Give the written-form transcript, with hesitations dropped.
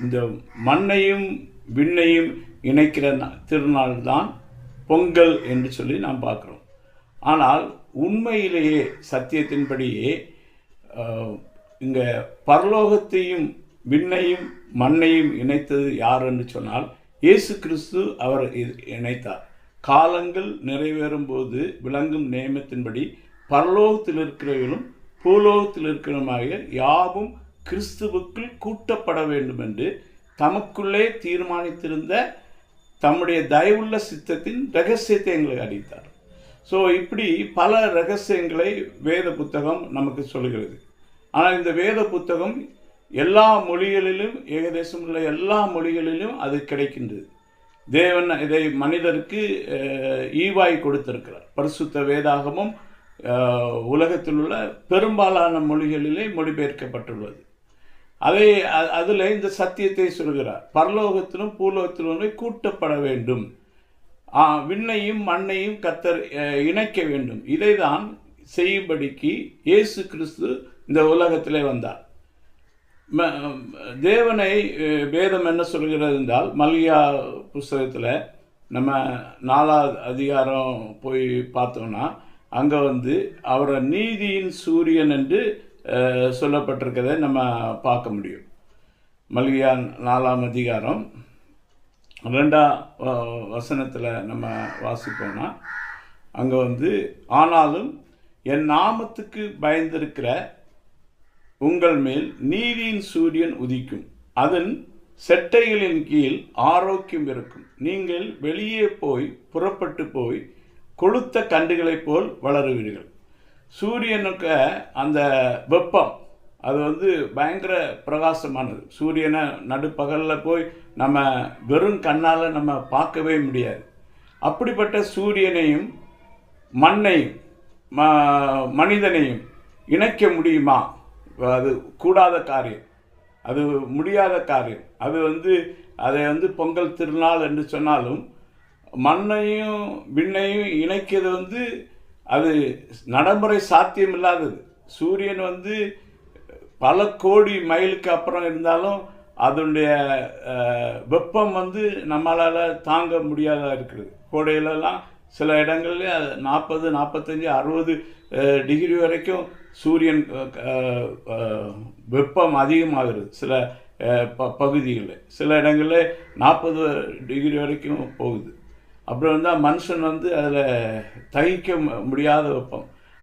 இந்த மண்ணையும் விண்ணையும் இணைக்கிற திருநாள் தான் பொங்கல் என்று சொல்லி நாம் பார்க்குறோம். ஆனால் உண்மையிலேயே சத்தியத்தின்படியே இங்கே பரலோகத்தையும் விண்ணையும் மண்ணையும் இணைத்தது யார் என்று சொன்னால் இயேசு கிறிஸ்து அவர் இணைத்தார். காலங்கள் நிறைவேறும் போது விளங்கும் நியமத்தின்படி பரலோகத்தில் இருக்கிறவர்களும் பூலோகத்தில் இருக்கிறவருமாகிய யாவும் கிறிஸ்துவுக்குள் கூட்டப்பட வேண்டும் என்று தமக்குள்ளே தீர்மானித்திருந்த தம்முடைய தயவுள்ள சித்தத்தின் இரகசியத்தை எங்களுக்கு அறிவித்தார். ஸோ இப்படி பல இரகசியங்களை வேத புத்தகம் நமக்கு சொல்கிறது. ஆனால் இந்த வேத புத்தகம் எல்லா மொழிகளிலும், ஏகதேசம் உள்ள எல்லா மொழிகளிலும் அது கிடைக்கின்றது. தேவன் இதை மனிதருக்கு ஈவாய் கொடுத்திருக்கிறார். பரிசுத்த வேதாகமும் உலகத்தில் உள்ள பெரும்பாலான மொழிகளிலே மொழிபெயர்க்கப்பட்டுள்ளது. அதில் இந்த சத்தியத்தை சொல்கிறார். பரலோகத்திலும் பூலோகத்திலும் கூட்டப்பட வேண்டும், விண்ணையும் மண்ணையும் கர்த்தர் இணைக்க வேண்டும். இதை தான் செய்யும்படிக்கு இயேசு கிறிஸ்து இந்த உலகத்திலே வந்தார். தேவனை வேதம் என்ன சொல்கிறது என்றால், மல்கியா புஸ்தகத்தில் நம்ம 4வது அதிகாரம் போய் பார்த்தோம்னா அங்கே அவரை நீதியின் சூரியன் என்று சொல்லப்பட்டிருக்கிறதை நம்ம பார்க்க முடியும். மல்கியா 4ஆம் அதிகாரம் 2ஆம் வசனத்தில் நம்ம வாசிப்போம்னா அங்கே ஆனாலும் என் நாமத்துக்கு பயந்திருக்கிற உங்கள் மேல் நீதியின் சூரியன் உதிக்கும், அதன் செட்டைகளின் கீழ் ஆரோக்கியம் இருக்கும். நீங்கள் வெளியே போய் புறப்பட்டு போய் கொளுத்த கண்டுகளைப் போல் வளருவீர்கள். சூரியனுக்கு அந்த வெப்பம் அது பயங்கர பிரகாசமானது. சூரியனை நடுப்பகலில் போய் நம்ம வெறும் கண்ணால் நம்ம பார்க்கவே முடியாது. அப்படிப்பட்ட சூரியனையும் மண்ணையும் மனிதனையும் இணைக்க முடியுமா? அது கூடாத காரியம், அது முடியாத காரியம். அதை பொங்கல் திருநாள் என்று சொன்னாலும் மண்ணையும் விண்ணையும் இணைக்கிறது அது நடைமுறை சாத்தியம் இல்லாதது. சூரியன் பல கோடி மைலுக்கு அப்புறம் இருந்தாலும் அதனுடைய வெப்பம் நம்மளால் தாங்க முடியாத இருக்கிறது. கோடையிலலாம் சில இடங்களில் 40, 45, 60 டிகிரி வரைக்கும் சூரியன் வெப்பம் அதிகமாகிறது. சில பகுதிகளில் சில இடங்களில் 40 டிகிரி வரைக்கும் போகுது. அப்புறம் மனுஷன் அதில் தகிக்க முடியாத வெப்பம்.